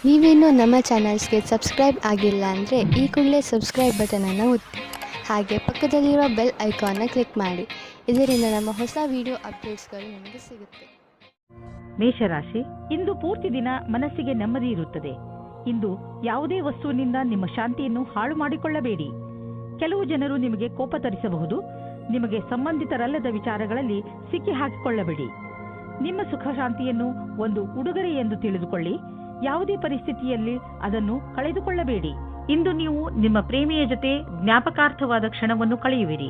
ನೀವೇನೂ ನಮ್ಮ ಚಾನಲ್ಸ್ಗೆ ಸಬ್ಸ್ಕ್ರೈಬ್ ಆಗಿಲ್ಲ ಅಂದರೆ ಈ ಕೂಡಲೇ ಸಬ್ಸ್ಕ್ರೈಬ್ ಬಟನನ್ನು ಒತ್ತಿ ಹಾಗೆ ಪಕ್ಕದಲ್ಲಿರೋ ಬೆಲ್ ಐಕಾನ್ನ ಕ್ಲಿಕ್ ಮಾಡಿ. ಇದರಿಂದ ನಮ್ಮ ಹೊಸ ವಿಡಿಯೋ ಅಪ್ಡೇಟ್ಸ್ಗಳು ನಿಮಗೆ ಸಿಗುತ್ತೆ. ಮೇಷರಾಶಿ, ಇಂದು ಪೂರ್ತಿ ದಿನ ಮನಸ್ಸಿಗೆ ನೆಮ್ಮದಿ ಇರುತ್ತದೆ. ಇಂದು ಯಾವುದೇ ವಸ್ತುವಿನಿಂದ ನಿಮ್ಮ ಶಾಂತಿಯನ್ನು ಹಾಳು ಮಾಡಿಕೊಳ್ಳಬೇಡಿ. ಕೆಲವು ಜನರು ನಿಮಗೆ ಕೋಪ ತರಿಸಬಹುದು. ನಿಮಗೆ ಸಂಬಂಧಿತರಲ್ಲದ ವಿಚಾರಗಳಲ್ಲಿ ಸಿಕ್ಕಿ ಹಾಕಿಕೊಳ್ಳಬೇಡಿ. ನಿಮ್ಮ ಸುಖ ಶಾಂತಿಯನ್ನು ಒಂದು ಉಡುಗೊರೆ ಎಂದು ತಿಳಿದುಕೊಳ್ಳಿ. ಯಾವುದೇ ಪರಿಸ್ಥಿತಿಯಲ್ಲಿ ಅದನ್ನು ಕಳೆದುಕೊಳ್ಳಬೇಡಿ. ಇಂದು ನೀವು ನಿಮ್ಮ ಪ್ರೇಮಿಯ ಜೊತೆ ಜ್ಞಾಪಕಾರ್ಥವಾದ ಕ್ಷಣವನ್ನು ಕಳೆಯುವಿರಿ.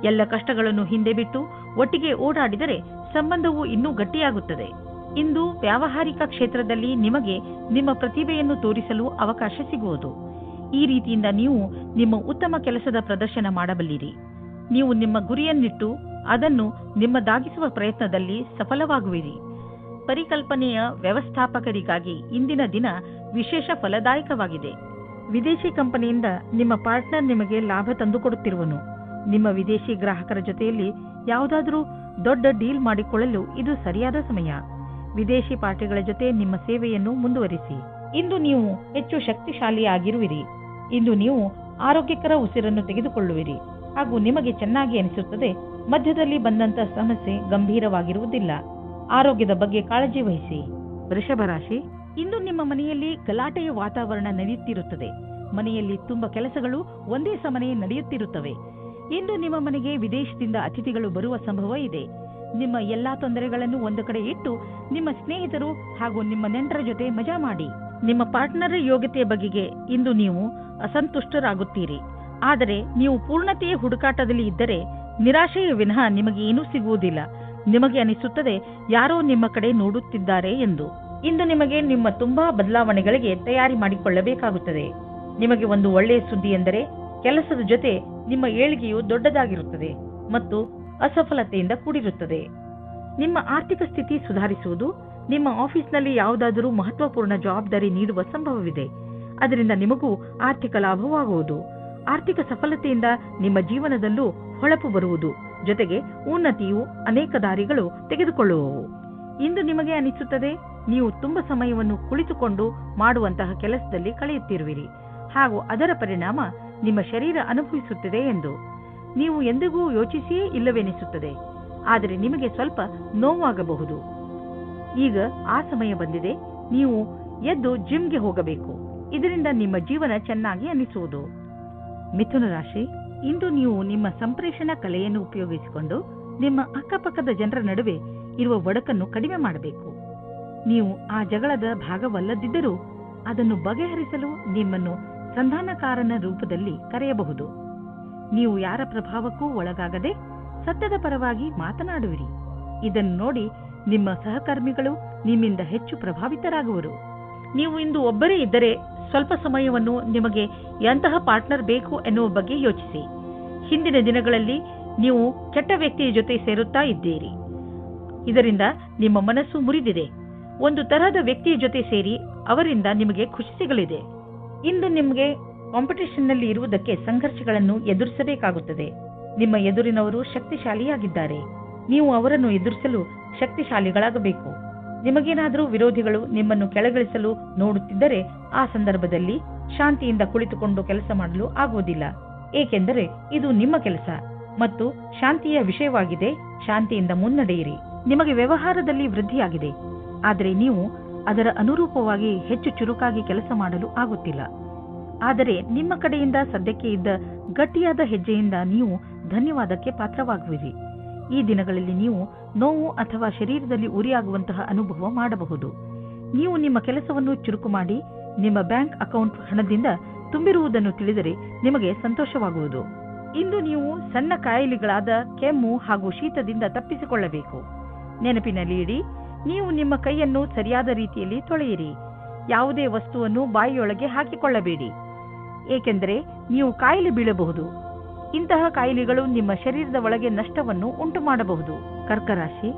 ಎಲ್ಲ ಕಷ್ಟಗಳನ್ನು ಹಿಂದೆ ಬಿಟ್ಟು ಒಟ್ಟಿಗೆ ಓಡಾಡಿದರೆ ಸಂಬಂಧವು ಇನ್ನೂ ಗಟ್ಟಿಯಾಗುತ್ತದೆ. ಇಂದು ವ್ಯಾವಹಾರಿಕ ಕ್ಷೇತ್ರದಲ್ಲಿ ನಿಮಗೆ ನಿಮ್ಮ ಪ್ರತಿಭೆಯನ್ನು ತೋರಿಸಲು ಅವಕಾಶ ಸಿಗುವುದು. ಈ ರೀತಿಯಿಂದ ನೀವು ನಿಮ್ಮ ಉತ್ತಮ ಕೆಲಸದ ಪ್ರದರ್ಶನ ಮಾಡಬಲ್ಲಿರಿ. ನೀವು ನಿಮ್ಮ ಗುರಿಯನ್ನಿಟ್ಟು ಅದನ್ನು ನಿಮ್ಮದಾಗಿಸುವ ಪ್ರಯತ್ನದಲ್ಲಿ ಸಫಲವಾಗುವಿರಿ. ಪರಿಕಲ್ಪನೆಯ ವ್ಯವಸ್ಥಾಪಕರಿಗಾಗಿ ಇಂದಿನ ದಿನ ವಿಶೇಷ ಫಲದಾಯಕವಾಗಿದೆ. ವಿದೇಶಿ ಕಂಪನಿಯಿಂದ ನಿಮ್ಮ ಪಾರ್ಟ್ನರ್ ನಿಮಗೆ ಲಾಭ ತಂದುಕೊಡುತ್ತಿರುವನು. ನಿಮ್ಮ ವಿದೇಶಿ ಗ್ರಾಹಕರ ಜೊತೆಯಲ್ಲಿ ಯಾವುದಾದರೂ ದೊಡ್ಡ ಡೀಲ್ ಮಾಡಿಕೊಳ್ಳಲು ಇದು ಸರಿಯಾದ ಸಮಯ. ವಿದೇಶಿ ಪಾರ್ಟಿಗಳ ಜೊತೆ ನಿಮ್ಮ ಸೇವೆಯನ್ನು ಮುಂದುವರಿಸಿ. ಇಂದು ನೀವು ಹೆಚ್ಚು ಶಕ್ತಿಶಾಲಿಯಾಗಿರುವಿರಿ. ಇಂದು ನೀವು ಆರೋಗ್ಯಕರ ಉಸಿರನ್ನು ತೆಗೆದುಕೊಳ್ಳುವಿರಿ ಹಾಗೂ ನಿಮಗೆ ಚೆನ್ನಾಗಿ ಅನಿಸುತ್ತದೆ. ಮಧ್ಯದಲ್ಲಿ ಬಂದಂತ ಸಮಸ್ಯೆ ಗಂಭೀರವಾಗಿರುವುದಿಲ್ಲ. ಆರೋಗ್ಯದ ಬಗ್ಗೆ ಕಾಳಜಿ ವಹಿಸಿ. ವೃಷಭ ರಾಶಿ, ಇಂದು ನಿಮ್ಮ ಮನೆಯಲ್ಲಿ ಗಲಾಟೆಯ ವಾತಾವರಣ ನಡೆಯುತ್ತಿರುತ್ತದೆ. ಮನೆಯಲ್ಲಿ ತುಂಬಾ ಕೆಲಸಗಳು ಒಂದೇ ಸಮನೆ ನಡೆಯುತ್ತಿರುತ್ತವೆ. ಇಂದು ನಿಮ್ಮ ಮನೆಗೆ ವಿದೇಶದಿಂದ ಅತಿಥಿಗಳು ಬರುವ ಸಂಭವ ಇದೆ. ನಿಮ್ಮ ಎಲ್ಲಾ ತೊಂದರೆಗಳನ್ನು ಒಂದು ಕಡೆ ಇಟ್ಟು ನಿಮ್ಮ ಸ್ನೇಹಿತರು ಹಾಗೂ ನಿಮ್ಮ ನೆಂಟರ ಜೊತೆ ಮಜಾ ಮಾಡಿ. ನಿಮ್ಮ ಪಾರ್ಟ್ನರ್ ಯೋಗ್ಯತೆಯ ಬಗೆಗೆ ಇಂದು ನೀವು ಅಸಂತುಷ್ಟರಾಗುತ್ತೀರಿ. ಆದರೆ ನೀವು ಪೂರ್ಣತೆಯ ಹುಡುಕಾಟದಲ್ಲಿ ಇದ್ದರೆ ನಿರಾಶೆಯ ವಿನಃ ನಿಮಗೆ ಏನೂ ಸಿಗುವುದಿಲ್ಲ. ನಿಮಗೆ ಅನಿಸುತ್ತದೆ ಯಾರೋ ನಿಮ್ಮ ಕಡೆ ನೋಡುತ್ತಿದ್ದಾರೆ ಎಂದು. ಇಂದು ನಿಮಗೆ ನಿಮ್ಮ ತುಂಬಾ ಬದಲಾವಣೆಗಳಿಗೆ ತಯಾರಿ ಮಾಡಿಕೊಳ್ಳಬೇಕಾಗುತ್ತದೆ. ನಿಮಗೆ ಒಂದು ಒಳ್ಳೆಯ ಸುದ್ದಿ ಎಂದರೆ ಕೆಲಸದ ಜೊತೆ ನಿಮ್ಮ ಏಳಿಗೆಯು ದೊಡ್ಡದಾಗಿರುತ್ತದೆ ಮತ್ತು ಅಸಫಲತೆಯಿಂದ ಕೂಡಿರುತ್ತದೆ. ನಿಮ್ಮ ಆರ್ಥಿಕ ಸ್ಥಿತಿ ಸುಧಾರಿಸುವುದು. ನಿಮ್ಮ ಆಫೀಸ್ನಲ್ಲಿ ಯಾವುದಾದರೂ ಮಹತ್ವಪೂರ್ಣ ಜವಾಬ್ದಾರಿ ನೀಡುವ ಸಂಭವವಿದೆ. ಅದರಿಂದ ನಿಮಗೂ ಆರ್ಥಿಕ ಲಾಭವಾಗುವುದು. ಆರ್ಥಿಕ ಸಫಲತೆಯಿಂದ ನಿಮ್ಮ ಜೀವನದಲ್ಲೂ ಹೊಳಪು ಬರುವುದು. ಜೊತೆಗೆ ಉನ್ನತಿಯು ಅನೇಕ ದಾರಿಗಳು ತೆಗೆದುಕೊಳ್ಳುವವು. ಇಂದು ನಿಮಗೆ ಅನಿಸುತ್ತದೆ ನೀವು ತುಂಬಾ ಸಮಯವನ್ನು ಕುಳಿತುಕೊಂಡು ಮಾಡುವಂತಹ ಕೆಲಸದಲ್ಲಿ ಕಳೆಯುತ್ತಿರುವಿರಿ ಹಾಗೂ ಅದರ ಪರಿಣಾಮ ನಿಮ್ಮ ಶರೀರ ಅನುಭವಿಸುತ್ತದೆ ಎಂದು ನೀವು ಎಂದಿಗೂ ಯೋಚಿಸಿಯೇ ಇಲ್ಲವೆನಿಸುತ್ತದೆ. ಆದರೆ ನಿಮಗೆ ಸ್ವಲ್ಪ ನೋವಾಗಬಹುದು. ಈಗ ಆ ಸಮಯ ಬಂದಿದೆ. ನೀವು ಎದ್ದು ಜಿಮ್ಗೆ ಹೋಗಬೇಕು. ಇದರಿಂದ ನಿಮ್ಮ ಜೀವನ ಚೆನ್ನಾಗಿ ಅನಿಸುವುದು. ಮಿಥುನ ರಾಶಿ, ಇಂದು ನೀವು ನಿಮ್ಮ ಸಂಪ್ರೇಷಣಾ ಕಲೆಯನ್ನು ಉಪಯೋಗಿಸಿಕೊಂಡು ನಿಮ್ಮ ಅಕ್ಕಪಕ್ಕದ ಜನರ ನಡುವೆ ಇರುವ ಒಡಕನ್ನು ಕಡಿಮೆ ಮಾಡಬೇಕು. ನೀವು ಆ ಜಗಳದ ಭಾಗವಲ್ಲದಿದ್ದರೂ ಅದನ್ನು ಬಗೆಹರಿಸಲು ನಿಮ್ಮನ್ನು ಸಂಧಾನಕಾರನ ರೂಪದಲ್ಲಿ ಕರೆಯಬಹುದು. ನೀವು ಯಾರ ಪ್ರಭಾವಕ್ಕೂ ಒಳಗಾಗದೆ ಸತ್ಯದ ಪರವಾಗಿ ಮಾತನಾಡುವಿರಿ. ಇದನ್ನು ನೋಡಿ ನಿಮ್ಮ ಸಹಕರ್ಮಿಗಳು ನಿಮ್ಮಿಂದ ಹೆಚ್ಚು ಪ್ರಭಾವಿತರಾಗುವರು. ನೀವು ಇಂದು ಒಬ್ಬರೇ ಇದ್ದರೆ ಸ್ವಲ್ಪ ಸಮಯವನ್ನು ನಿಮಗೆ ಎಂತಹ ಪಾರ್ಟ್ನರ್ ಬೇಕು ಎನ್ನುವ ಬಗ್ಗೆ ಯೋಚಿಸಿ. ಹಿಂದಿನ ದಿನಗಳಲ್ಲಿ ನೀವು ಕೆಟ್ಟ ವ್ಯಕ್ತಿಯ ಜೊತೆ ಸೇರುತ್ತಾ ಇದ್ದೀರಿ. ಇದರಿಂದ ನಿಮ್ಮ ಮನಸ್ಸು ಮುರಿದಿದೆ. ಒಂದು ತರಹದ ವ್ಯಕ್ತಿಯ ಜೊತೆ ಸೇರಿ ಅವರಿಂದ ನಿಮಗೆ ಖುಷಿ ಸಿಗಲಿದೆ. ಇಂದು ನಿಮಗೆ ಕಾಂಪಿಟೇಷನ್ನಲ್ಲಿ ಇರುವುದಕ್ಕೆ ಸಂಘರ್ಷಗಳನ್ನು ಎದುರಿಸಬೇಕಾಗುತ್ತದೆ. ನಿಮ್ಮ ಎದುರಿನವರು ಶಕ್ತಿಶಾಲಿಯಾಗಿದ್ದಾರೆ. ನೀವು ಅವರನ್ನು ಎದುರಿಸಲು ಶಕ್ತಿಶಾಲಿಗಳಾಗಬೇಕು. ನಿಮಗೇನಾದರೂ ವಿರೋಧಿಗಳು ನಿಮ್ಮನ್ನು ಕೆಳಗಿಳಿಸಲು ನೋಡುತ್ತಿದ್ದರೆ ಆ ಸಂದರ್ಭದಲ್ಲಿ ಶಾಂತಿಯಿಂದ ಕುಳಿತುಕೊಂಡು ಕೆಲಸ ಮಾಡಲು ಆಗುವುದಿಲ್ಲ. ಏಕೆಂದರೆ ಇದು ನಿಮ್ಮ ಕೆಲಸ ಮತ್ತು ಶಾಂತಿಯ ವಿಷಯವಾಗಿದೆ. ಶಾಂತಿಯಿಂದ ಮುನ್ನಡೆಯಿರಿ. ನಿಮಗೆ ವ್ಯವಹಾರದಲ್ಲಿ ವೃದ್ಧಿಯಾಗಿದೆ. ಆದರೆ ನೀವು ಅದರ ಅನುರೂಪವಾಗಿ ಹೆಚ್ಚು ಚುರುಕಾಗಿ ಕೆಲಸ ಮಾಡಲು ಆಗುತ್ತಿಲ್ಲ. ಆದರೆ ನಿಮ್ಮ ಕಡೆಯಿಂದ ಸದ್ಯಕ್ಕೆ ಇದ್ದ ಗಟ್ಟಿಯಾದ ಹೆಜ್ಜೆಯಿಂದ ನೀವು ಧನ್ಯವಾದಕ್ಕೆ ಪಾತ್ರವಾಗುವಿರಿ. ಈ ದಿನಗಳಲ್ಲಿ ನೀವು ನೋವು ಅಥವಾ ಶರೀರದಲ್ಲಿ ಉರಿಯಾಗುವಂತಹ ಅನುಭವ ಮಾಡಬಹುದು. ನೀವು ನಿಮ್ಮ ಕೆಲಸವನ್ನು ಚುರುಕು ಮಾಡಿ ನಿಮ್ಮ ಬ್ಯಾಂಕ್ ಅಕೌಂಟ್ ಹಣದಿಂದ ತುಂಬಿರುವುದನ್ನು ತಿಳಿದರೆ ನಿಮಗೆ ಸಂತೋಷವಾಗುವುದು. ಇಂದು ನೀವು ಸಣ್ಣ ಕಾಯಿಲೆಗಳಾದ ಕೆಮ್ಮು ಹಾಗೂ ಶೀತದಿಂದ ತಪ್ಪಿಸಿಕೊಳ್ಳಬೇಕು. ನೆನಪಿನಲ್ಲಿ ಇಡಿ, ನೀವು ನಿಮ್ಮ ಕೈಯನ್ನು ಸರಿಯಾದ ರೀತಿಯಲ್ಲಿ ತೊಳೆಯಿರಿ. ಯಾವುದೇ ವಸ್ತುವನ್ನು ಬಾಯಿಯೊಳಗೆ ಹಾಕಿಕೊಳ್ಳಬೇಡಿ, ಏಕೆಂದರೆ ನೀವು ಕಾಯಿಲೆ ಬೀಳಬಹುದು. ಇಂತಹ ಕಾಯಿಲೆಗಳು ನಿಮ್ಮ ಶರೀರದ ಒಳಗೆ ನಷ್ಟವನ್ನು ಉಂಟು ಮಾಡಬಹುದು. ಕರ್ಕರಾಶಿ,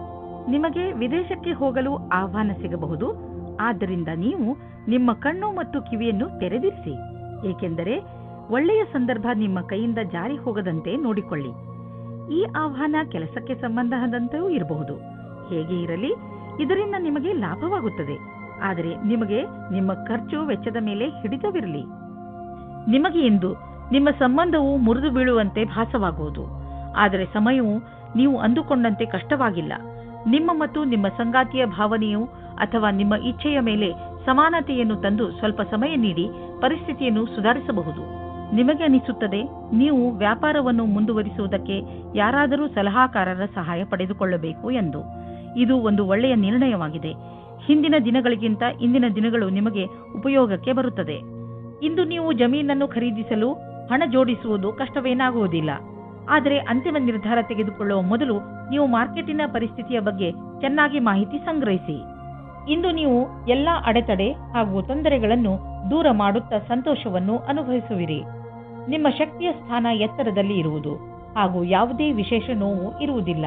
ನಿಮಗೆ ವಿದೇಶಕ್ಕೆ ಹೋಗಲು ಆಹ್ವಾನ ಸಿಗಬಹುದು. ಆದ್ದರಿಂದ ನೀವು ನಿಮ್ಮ ಕಣ್ಣು ಮತ್ತು ಕಿವಿಯನ್ನು ತೆರೆದಿರಿಸಿ, ಏಕೆಂದರೆ ಒಳ್ಳೆಯ ಸಂದರ್ಭ ನಿಮ್ಮ ಕೈಯಿಂದ ಜಾರಿ ಹೋಗದಂತೆ ನೋಡಿಕೊಳ್ಳಿ. ಈ ಆಹ್ವಾನ ಕೆಲಸಕ್ಕೆ ಸಂಬಂಧದಂತೆಯೂ ಇರಬಹುದು. ಹೇಗೆ ಇರಲಿ, ಇದರಿಂದ ನಿಮಗೆ ಲಾಭವಾಗುತ್ತದೆ. ಆದರೆ ನಿಮಗೆ ನಿಮ್ಮ ಖರ್ಚು ವೆಚ್ಚದ ಮೇಲೆ ಹಿಡಿತವಿರಲಿ. ನಿಮಗೆ ಇಂದು ನಿಮ್ಮ ಸಂಬಂಧವು ಮುರಿದು ಬೀಳುವಂತೆ ಭಾಸವಾಗುವುದು. ಆದರೆ ಸಮಯವು ನೀವು ಅಂದುಕೊಂಡಂತೆ ಕಷ್ಟವಾಗಿಲ್ಲ. ನಿಮ್ಮ ಮತ್ತು ನಿಮ್ಮ ಸಂಗಾತಿಯ ಭಾವನೆಯು ಅಥವಾ ನಿಮ್ಮ ಇಚ್ಛೆಯ ಮೇಲೆ ಸಮಾನತೆಯನ್ನು ತಂದು ಸ್ವಲ್ಪ ಸಮಯ ನೀಡಿ ಪರಿಸ್ಥಿತಿಯನ್ನು ಸುಧಾರಿಸಬಹುದು. ನಿಮಗೆ ಅನಿಸುತ್ತದೆ ನೀವು ವ್ಯಾಪಾರವನ್ನು ಮುಂದುವರಿಸುವುದಕ್ಕೆ ಯಾರಾದರೂ ಸಲಹಾಕಾರರ ಸಹಾಯ ಪಡೆದುಕೊಳ್ಳಬೇಕು ಎಂದು. ಇದು ಒಂದು ಒಳ್ಳೆಯ ನಿರ್ಣಯವಾಗಿದೆ. ಹಿಂದಿನ ದಿನಗಳಿಗಿಂತ ಇಂದಿನ ದಿನಗಳು ನಿಮಗೆ ಉಪಯೋಗಕ್ಕೆ ಬರುತ್ತದೆ. ಇಂದು ನೀವು ಜಮೀನನ್ನು ಖರೀದಿಸಲು ಹಣ ಜೋಡಿಸುವುದು ಕಷ್ಟವೇನಾಗುವುದಿಲ್ಲ. ಆದರೆ ಅಂತಿಮ ನಿರ್ಧಾರ ತೆಗೆದುಕೊಳ್ಳುವ ಮೊದಲು ನೀವು ಮಾರ್ಕೆಟಿನ ಪರಿಸ್ಥಿತಿಯ ಬಗ್ಗೆ ಚೆನ್ನಾಗಿ ಮಾಹಿತಿ ಸಂಗ್ರಹಿಸಿ. ಇಂದು ನೀವು ಎಲ್ಲಾ ಅಡೆತಡೆ ಹಾಗೂ ತೊಂದರೆಗಳನ್ನು ದೂರ ಮಾಡುತ್ತಾ ಸಂತೋಷವನ್ನು ಅನುಭವಿಸುವಿರಿ. ನಿಮ್ಮ ಶಕ್ತಿಯ ಸ್ಥಾನ ಎತ್ತರದಲ್ಲಿ ಇರುವುದು ಹಾಗೂ ಯಾವುದೇ ವಿಶೇಷ ನೋವು ಇರುವುದಿಲ್ಲ.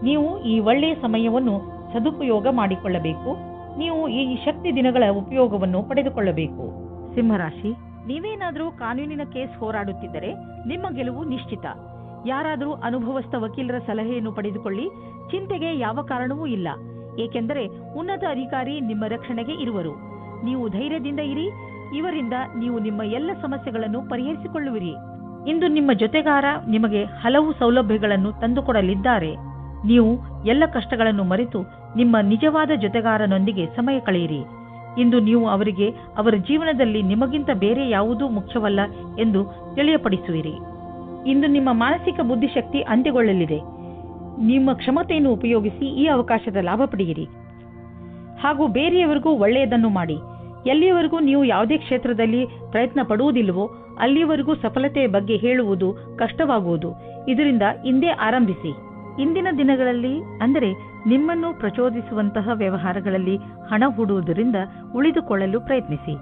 ನೀವು ಈ ಒಳ್ಳೆಯ ಸಮಯವನ್ನು ಸದುಪಯೋಗ ಮಾಡಿಕೊಳ್ಳಬೇಕು. ನೀವು ಈ ಶಕ್ತಿ ದಿನಗಳ ಉಪಯೋಗವನ್ನು ಪಡೆದುಕೊಳ್ಳಬೇಕು. ಸಿಂಹರಾಶಿ, ನೀವೇನಾದರೂ ಕಾನೂನಿನ ಕೇಸ್ ಹೋರಾಡುತ್ತಿದ್ದರೆ ನಿಮ್ಮ ಗೆಲುವು ನಿಶ್ಚಿತ. ಯಾರಾದರೂ ಅನುಭವಸ್ಥ ವಕೀಲರ ಸಲಹೆಯನ್ನು ಪಡೆದುಕೊಳ್ಳಿ. ಚಿಂತೆಗೆ ಯಾವ ಕಾರಣವೂ ಇಲ್ಲ, ಏಕೆಂದರೆ ಉನ್ನತ ಅಧಿಕಾರಿ ನಿಮ್ಮ ರಕ್ಷಣೆಗೆ ಇರುವರು. ನೀವು ಧೈರ್ಯದಿಂದ ಇರಿ. ಇವರಿಂದ ನೀವು ನಿಮ್ಮ ಎಲ್ಲ ಸಮಸ್ಯೆಗಳನ್ನು ಪರಿಹರಿಸಿಕೊಳ್ಳುವಿರಿ. ಇಂದು ನಿಮ್ಮ ಜೊತೆಗಾರ ನಿಮಗೆ ಹಲವು ಸೌಲಭ್ಯಗಳನ್ನು ತಂದುಕೊಡಲಿದ್ದಾರೆ. ನೀವು ಎಲ್ಲ ಕಷ್ಟಗಳನ್ನು ಮರೆತು ನಿಮ್ಮ ನಿಜವಾದ ಜೊತೆಗಾರನೊಂದಿಗೆ ಸಮಯ ಕಳೆಯಿರಿ. ಇಂದು ನೀವು ಅವರಿಗೆ ಅವರ ಜೀವನದಲ್ಲಿ ನಿಮಗಿಂತ ಬೇರೆ ಯಾವುದೂ ಮುಖ್ಯವಲ್ಲ ಎಂದು ತಿಳಿಯಪಡಿಸುವಿರಿ. ಇಂದು ನಿಮ್ಮ ಮಾನಸಿಕ ಬುದ್ಧಿಶಕ್ತಿ ಅಂತ್ಯಗೊಳ್ಳಲಿದೆ. ನಿಮ್ಮ ಕ್ಷಮತೆಯನ್ನು ಉಪಯೋಗಿಸಿ ಈ ಅವಕಾಶದ ಲಾಭ ಪಡೆಯಿರಿ ಹಾಗೂ ಬೇರೆಯವರಿಗೂ ಒಳ್ಳೆಯದನ್ನು ಮಾಡಿ. ಎಲ್ಲಿಯವರೆಗೂ ನೀವು ಯಾವುದೇ ಕ್ಷೇತ್ರದಲ್ಲಿ ಪ್ರಯತ್ನ ಪಡುವುದಿಲ್ಲವೋ ಅಲ್ಲಿಯವರೆಗೂ ಸಫಲತೆಯ ಬಗ್ಗೆ ಹೇಳುವುದು ಕಷ್ಟವಾಗುವುದು. ಇದರಿಂದ ಇಂದೇ ಆರಂಭಿಸಿ. ಇಂದಿನ ದಿನಗಳಲ್ಲಿ ಅಂದರೆ ನಿಮ್ಮನ್ನು ಪ್ರಚೋದಿಸುವಂತಹ ವ್ಯವಹಾರಗಳಲ್ಲಿ ಹಣ ಹೂಡುವುದರಿಂದ ಉಳಿದುಕೊಳ್ಳಲು ಪ್ರಯತ್ನಿಸಿ.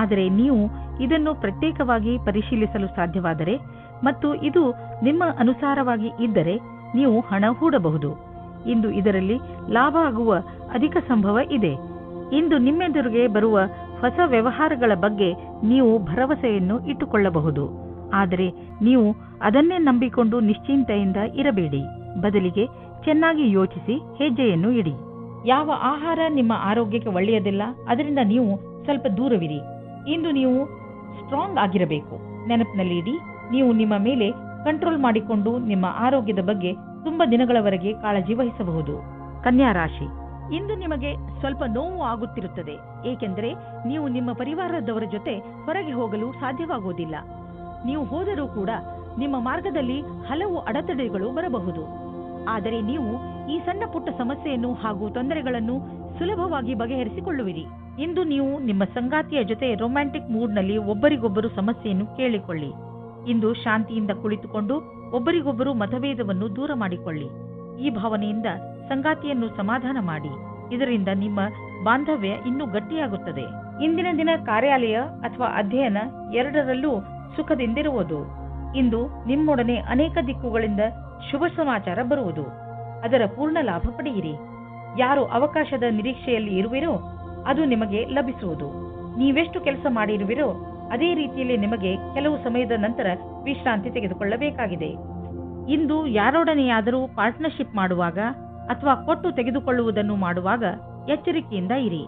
ಆದರೆ ನೀವು ಇದನ್ನು ಪ್ರತ್ಯೇಕವಾಗಿ ಪರಿಶೀಲಿಸಲು ಸಾಧ್ಯವಾದರೆ ಮತ್ತು ಇದು ನಿಮ್ಮ ಅನುಸಾರವಾಗಿ ಇದ್ದರೆ ನೀವು ಹಣ ಹೂಡಬಹುದು. ಇಂದು ಇದರಲ್ಲಿ ಲಾಭ ಆಗುವ ಅಧಿಕ ಸಂಭವ ಇದೆ. ಇಂದು ನಿಮ್ಮೆದುರಿಗೆ ಬರುವ ಹೊಸ ವ್ಯವಹಾರಗಳ ಬಗ್ಗೆ ನೀವು ಭರವಸೆಯನ್ನು ಇಟ್ಟುಕೊಳ್ಳಬಹುದು. ಆದರೆ ನೀವು ಅದನ್ನೇ ನಂಬಿಕೊಂಡು ನಿಶ್ಚಿಂತೆಯಿಂದ ಇರಬೇಡಿ. ಬದಲಿಗೆ ಚೆನ್ನಾಗಿ ಯೋಚಿಸಿ ಹೆಜ್ಜೆಯನ್ನು ಇಡಿ. ಯಾವ ಆಹಾರ ನಿಮ್ಮ ಆರೋಗ್ಯಕ್ಕೆ ಒಳ್ಳೆಯದಿಲ್ಲ, ಅದರಿಂದ ನೀವು ಸ್ವಲ್ಪ ದೂರವಿರಿ. ಇಂದು ನೀವು ಸ್ಟ್ರಾಂಗ್ ಆಗಿರಬೇಕು. ನೆನಪಿನಲ್ಲಿ ಇಡಿ, ನೀವು ನಿಮ್ಮ ಮೇಲೆ ಕಂಟ್ರೋಲ್ ಮಾಡಿಕೊಂಡು ನಿಮ್ಮ ಆರೋಗ್ಯದ ಬಗ್ಗೆ ತುಂಬಾ ದಿನಗಳವರೆಗೆ ಕಾಳಜಿ ವಹಿಸಬಹುದು. ಕನ್ಯಾ ರಾಶಿ, ಇಂದು ನಿಮಗೆ ಸ್ವಲ್ಪ ನೋವು ಆಗುತ್ತಿರುತ್ತದೆ, ಏಕೆಂದರೆ ನೀವು ನಿಮ್ಮ ಪರಿವಾರದವರ ಜೊತೆ ಹೊರಗೆ ಹೋಗಲು ಸಾಧ್ಯವಾಗುವುದಿಲ್ಲ. ನೀವು ಹೋದರೂ ಕೂಡ ನಿಮ್ಮ ಮಾರ್ಗದಲ್ಲಿ ಹಲವು ಅಡೆತಡೆಗಳು ಬರಬಹುದು. ಆದರೆ ನೀವು ಈ ಸಣ್ಣ ಪುಟ್ಟ ಸಮಸ್ಯೆಯನ್ನು ಹಾಗೂ ತೊಂದರೆಗಳನ್ನು ಸುಲಭವಾಗಿ ಬಗೆಹರಿಸಿಕೊಳ್ಳುವಿರಿ. ಇಂದು ನೀವು ನಿಮ್ಮ ಸಂಗಾತಿಯ ಜೊತೆ ರೊಮ್ಯಾಂಟಿಕ್ ಮೂಡ್ನಲ್ಲಿ ಒಬ್ಬರಿಗೊಬ್ಬರು ಸಮಸ್ಯೆಯನ್ನು ಕೇಳಿಕೊಳ್ಳಿ. ಇಂದು ಶಾಂತಿಯಿಂದ ಕುಳಿತುಕೊಂಡು ಒಬ್ಬರಿಗೊಬ್ಬರು ಮತಭೇದವನ್ನು ದೂರ ಮಾಡಿಕೊಳ್ಳಿ. ಈ ಭಾವನೆಯಿಂದ ಸಂಗಾತಿಯನ್ನು ಸಮಾಧಾನ ಮಾಡಿ. ಇದರಿಂದ ನಿಮ್ಮ ಬಾಂಧವ್ಯ ಇನ್ನೂ ಗಟ್ಟಿಯಾಗುತ್ತದೆ. ಇಂದಿನ ದಿನ ಕಾರ್ಯಾಲಯ ಅಥವಾ ಅಧ್ಯಯನ ಎರಡರಲ್ಲೂ ಸುಖದಿಂದಿರುವುದು. ಇಂದು ನಿಮ್ಮೊಡನೆ ಅನೇಕ ದಿಕ್ಕುಗಳಿಂದ ಶುಭ ಸಮಾಚಾರ ಬರುವುದು. ಅದರ ಪೂರ್ಣ ಲಾಭ ಪಡೆಯಿರಿ. ಯಾರು ಅವಕಾಶದ ನಿರೀಕ್ಷೆಯಲ್ಲಿ ಇರುವಿರೋ ಅದು ನಿಮಗೆ ಲಭಿಸುವುದು. ನೀವೆಷ್ಟು ಕೆಲಸ ಮಾಡಿರುವಿರೋ ಅದೇ ರೀತಿಯಲ್ಲಿ ನಿಮಗೆ ಕೆಲವು ಸಮಯದ ನಂತರ ವಿಶ್ರಾಂತಿ ತೆಗೆದುಕೊಳ್ಳಬೇಕಾಗಿದೆ. ಇಂದು ಯಾರೊಡನೆಯಾದರೂ ಪಾರ್ಟ್ನರ್ಶಿಪ್ ಮಾಡುವಾಗ ಅಥವಾ ಕೊಟ್ಟು ತೆಗೆದುಕೊಳ್ಳುವುದನ್ನು ಮಾಡುವಾಗ ಎಚ್ಚರಿಕೆಯಿಂದ ಇರಿ.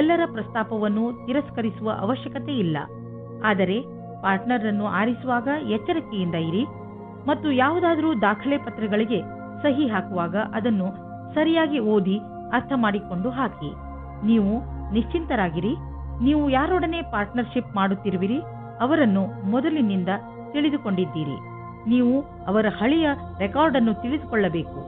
ಎಲ್ಲರ ಪ್ರಸ್ತಾಪವನ್ನು ತಿರಸ್ಕರಿಸುವ ಅವಶ್ಯಕತೆ ಇಲ್ಲ. ಆದರೆ ಪಾರ್ಟ್ನರ್ ಅನ್ನು ಆರಿಸುವಾಗ ಎಚ್ಚರಿಕೆಯಿಂದ ಇರಿ ಮತ್ತು ಯಾವುದಾದರೂ ದಾಖಲೆ ಪತ್ರಗಳಿಗೆ ಸಹಿ ಹಾಕುವಾಗ ಅದನ್ನು ಸರಿಯಾಗಿ ಓದಿ ಅರ್ಥ ಮಾಡಿಕೊಂಡು ಹಾಕಿ. ನೀವು ನಿಶ್ಚಿಂತರಾಗಿರಿ. ನೀವು ಯಾರೊಡನೆ ಪಾರ್ಟ್ನರ್ಶಿಪ್ ಮಾಡುತ್ತಿರುವಿರಿ ಅವರನ್ನು ಮೊದಲಿನಿಂದ ತಿಳಿದುಕೊಂಡಿದ್ದೀರಿ. ನೀವು ಅವರ ಹಳೆಯ ರೆಕಾರ್ಡ್ ಅನ್ನು ತಿಳಿದುಕೊಳ್ಳಬೇಕು.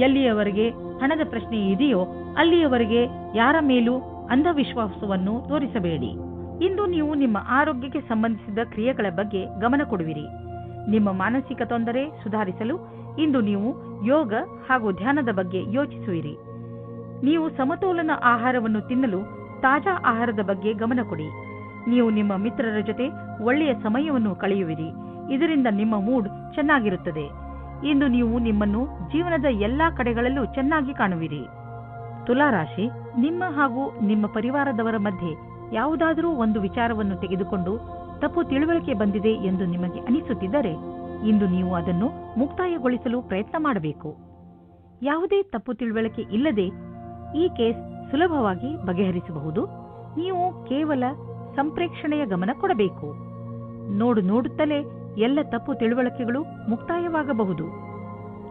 ಎಲ್ಲಿಯವರೆಗೆ ಹಣದ ಪ್ರಶ್ನೆ ಇದೆಯೋ ಅಲ್ಲಿಯವರೆಗೆ ಯಾರ ಮೇಲೂ ಅಂಧವಿಶ್ವಾಸವನ್ನು ತೋರಿಸಬೇಡಿ. ಇಂದು ನೀವು ನಿಮ್ಮ ಆರೋಗ್ಯಕ್ಕೆ ಸಂಬಂಧಿಸಿದ ಕ್ರಿಯೆಗಳ ಬಗ್ಗೆ ಗಮನ ಕೊಡುವಿರಿ. ನಿಮ್ಮ ಮಾನಸಿಕ ತೊಂದರೆ ಸುಧಾರಿಸಲು ಇಂದು ನೀವು ಯೋಗ ಹಾಗೂ ಧ್ಯಾನದ ಬಗ್ಗೆ ಯೋಚಿಸುವಿರಿ. ನೀವು ಸಮತೋಲನ ಆಹಾರವನ್ನು ತಿನ್ನಲು ತಾಜಾ ಆಹಾರದ ಬಗ್ಗೆ ಗಮನ ಕೊಡಿ. ನೀವು ನಿಮ್ಮ ಮಿತ್ರರ ಜೊತೆ ಒಳ್ಳೆಯ ಸಮಯವನ್ನು ಕಳೆಯುವಿರಿ. ಇದರಿಂದ ನಿಮ್ಮ ಮೂಡ್ ಚೆನ್ನಾಗಿರುತ್ತದೆ. ಇಂದು ನೀವು ನಿಮ್ಮನ್ನು ಜೀವನದ ಎಲ್ಲಾ ಕಡೆಗಳಲ್ಲೂ ಚೆನ್ನಾಗಿ ಕಾಣುವಿರಿ. ತುಲಾರಾಶಿ, ನಿಮ್ಮ ಹಾಗೂ ನಿಮ್ಮ ಪರಿವಾರದವರ ಮಧ್ಯೆ ಯಾವುದಾದರೂ ಒಂದು ವಿಚಾರವನ್ನು ತೆಗೆದುಕೊಂಡು ತಪ್ಪು ತಿಳುವಳಿಕೆ ಬಂದಿದೆ ಎಂದು ನಿಮಗೆ ಅನಿಸುತ್ತಿದ್ದರೆ ಇಂದು ನೀವು ಅದನ್ನು ಮುಕ್ತಾಯಗೊಳಿಸಲು ಪ್ರಯತ್ನ ಮಾಡಬೇಕು. ಯಾವುದೇ ತಪ್ಪು ತಿಳುವಳಿಕೆ ಇಲ್ಲದೆ ಈ ಕೇಸ್ ಸುಲಭವಾಗಿ ಬಗೆಹರಿಸಬಹುದು. ನೀವು ಕೇವಲ ಸಂಪ್ರೇಕ್ಷಣೆಯ ಗಮನ ಕೊಡಬೇಕು. ನೋಡುತ್ತಲೇ ಎಲ್ಲ ತಪ್ಪು ತಿಳುವಳಿಕೆಗಳು ಮುಕ್ತಾಯವಾಗಬಹುದು.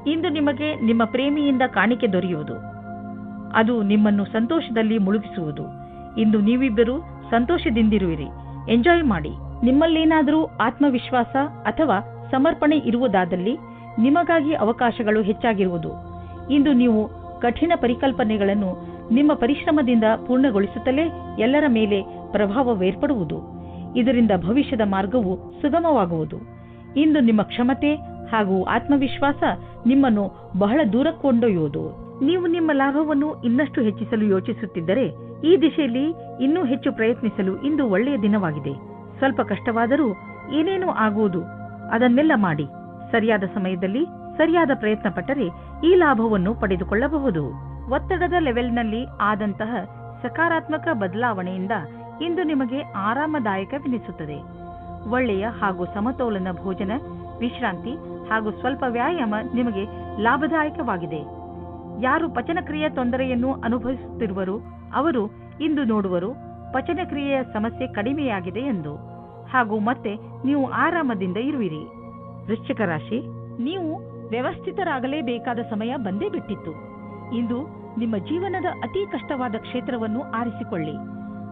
ಇಂದು ನಿಮಗೆ ನಿಮ್ಮ ಪ್ರೇಮಿಯಿಂದ ಕಾಣಿಕೆ ದೊರೆಯುವುದು. ಅದು ನಿಮ್ಮನ್ನು ಸಂತೋಷದಲ್ಲಿ ಮುಳುಗಿಸುವುದು. ಇಂದು ನೀವಿಬ್ಬರು ಸಂತೋಷದಿಂದಿರುವಿರಿ. ಎಂಜಾಯ್ ಮಾಡಿ. ನಿಮ್ಮಲ್ಲೇನಾದರೂ ಆತ್ಮವಿಶ್ವಾಸ ಅಥವಾ ಸಮರ್ಪಣೆ ಇರುವುದಾದಲ್ಲಿ ನಿಮಗಾಗಿ ಅವಕಾಶಗಳು ಹೆಚ್ಚಾಗಿರುವುದು. ಇಂದು ನೀವು ಕಠಿಣ ಪರಿಕಲ್ಪನೆಗಳನ್ನು ನಿಮ್ಮ ಪರಿಶ್ರಮದಿಂದ ಪೂರ್ಣಗೊಳಿಸುತ್ತಲೇ ಎಲ್ಲರ ಮೇಲೆ ಪ್ರಭಾವವೇರ್ಪಡುವುದು. ಇದರಿಂದ ಭವಿಷ್ಯದ ಮಾರ್ಗವು ಸುಗಮವಾಗುವುದು. ಇಂದು ನಿಮ್ಮ ಕ್ಷಮತೆ ಹಾಗೂ ಆತ್ಮವಿಶ್ವಾಸ ನಿಮ್ಮನ್ನು ಬಹಳ ದೂರ ಕೊಂಡೊಯ್ಯುವುದು. ನೀವು ನಿಮ್ಮ ಲಾಭವನ್ನು ಇನ್ನಷ್ಟು ಹೆಚ್ಚಿಸಲು ಯೋಚಿಸುತ್ತಿದ್ದರೆ ಈ ದಿಶೆಯಲ್ಲಿ ಇನ್ನೂ ಹೆಚ್ಚು ಪ್ರಯತ್ನಿಸಲು ಇಂದು ಒಳ್ಳೆಯ ದಿನವಾಗಿದೆ. ಸ್ವಲ್ಪ ಕಷ್ಟವಾದರೂ ಏನೇನೂ ಆಗುವುದು, ಅದನ್ನೆಲ್ಲ ಮಾಡಿ. ಸರಿಯಾದ ಸಮಯದಲ್ಲಿ ಸರಿಯಾದ ಪ್ರಯತ್ನ ಪಟ್ಟರೆ ಈ ಲಾಭವನ್ನು ಪಡೆದುಕೊಳ್ಳಬಹುದು. ಒತ್ತಡದ ಲೆವೆಲ್ನಲ್ಲಿ ಆದಂತಹ ಸಕಾರಾತ್ಮಕ ಬದಲಾವಣೆಯಿಂದ ಇಂದು ನಿಮಗೆ ಆರಾಮದಾಯಕವೆನಿಸುತ್ತದೆ. ಒಳ್ಳೆಯ ಹಾಗೂ ಸಮತೋಲನ ಭೋಜನ, ವಿಶ್ರಾಂತಿ ಹಾಗೂ ಸ್ವಲ್ಪ ವ್ಯಾಯಾಮ ನಿಮಗೆ ಲಾಭದಾಯಕವಾಗಿದೆ. ಯಾರು ಪಚನಕ್ರಿಯೆಯ ತೊಂದರೆಯನ್ನು ಅನುಭವಿಸುತ್ತಿರುವರೋ ಅವರು ಇಂದು ನೋಡುವರು ಪಚನಕ್ರಿಯೆಯ ಸಮಸ್ಯೆ ಕಡಿಮೆಯಾಗಿದೆ ಎಂದು, ಹಾಗೂ ಮತ್ತೆ ನೀವು ಆರಾಮದಿಂದ ಇರುವಿರಿ. ವೃಶ್ಚಿಕ ರಾಶಿ, ನೀವು ವ್ಯವಸ್ಥಿತರಾಗಲೇಬೇಕಾದ ಸಮಯ ಬಂದೇ ಬಿಟ್ಟಿತ್ತು. ಇಂದು ನಿಮ್ಮ ಜೀವನದ ಅತಿ ಕಷ್ಟವಾದ ಕ್ಷೇತ್ರವನ್ನು ಆರಿಸಿಕೊಳ್ಳಿ.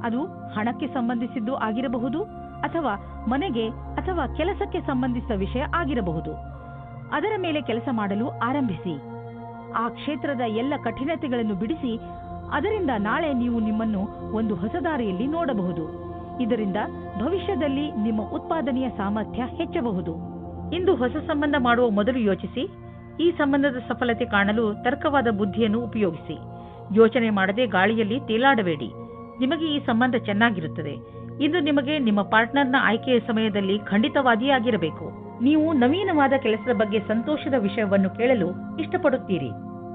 ಅದು ಹಣಕ್ಕೆ ಸಂಬಂಧಿಸಿದ್ದು ಆಗಿರಬಹುದು, ಅಥವಾ ಮನೆಗೆ ಅಥವಾ ಕೆಲಸಕ್ಕೆ ಸಂಬಂಧಿಸಿದ ವಿಷಯ ಆಗಿರಬಹುದು. ಅದರ ಮೇಲೆ ಕೆಲಸ ಮಾಡಲು ಆರಂಭಿಸಿ. ಆ ಕ್ಷೇತ್ರದ ಎಲ್ಲ ಕಠಿಣತೆಗಳನ್ನು ಬಿಡಿಸಿ. ಅದರಿಂದ ನಾಳೆ ನೀವು ನಿಮ್ಮನ್ನು ಒಂದು ಹೊಸ ದಾರಿಯಲ್ಲಿ ನೋಡಬಹುದು. ಇದರಿಂದ ಭವಿಷ್ಯದಲ್ಲಿ ನಿಮ್ಮ ಉತ್ಪಾದನೆಯ ಸಾಮರ್ಥ್ಯ ಹೆಚ್ಚಬಹುದು. ಇಂದು ಹೊಸ ಸಂಬಂಧ ಮಾಡುವ ಮೊದಲು ಯೋಚಿಸಿ. ಈ ಸಂಬಂಧದ ಸಫಲತೆ ಕಾಣಲು ತರ್ಕವಾದ ಬುದ್ಧಿಯನ್ನು ಉಪಯೋಗಿಸಿ. ಯೋಚನೆ ಮಾಡದೆ ಗಾಳಿಯಲ್ಲಿ ತೇಲಾಡಬೇಡಿ. ನಿಮಗೆ ಈ ಸಂಬಂಧ ಚೆನ್ನಾಗಿರುತ್ತದೆ. ಇಂದು ನಿಮಗೆ ನಿಮ್ಮ ಪಾರ್ಟ್ನರ್ನ ಆಯ್ಕೆಯ ಸಮಯದಲ್ಲಿ ಖಂಡಿತವಾಗಿಯೇ ಆಗಿರಬೇಕು. ನೀವು ನವೀನವಾದ ಕೆಲಸದ ಬಗ್ಗೆ ಸಂತೋಷದ ವಿಷಯವನ್ನು ಕೇಳಲು ಇಷ್ಟಪಡುತ್ತೀರಿ.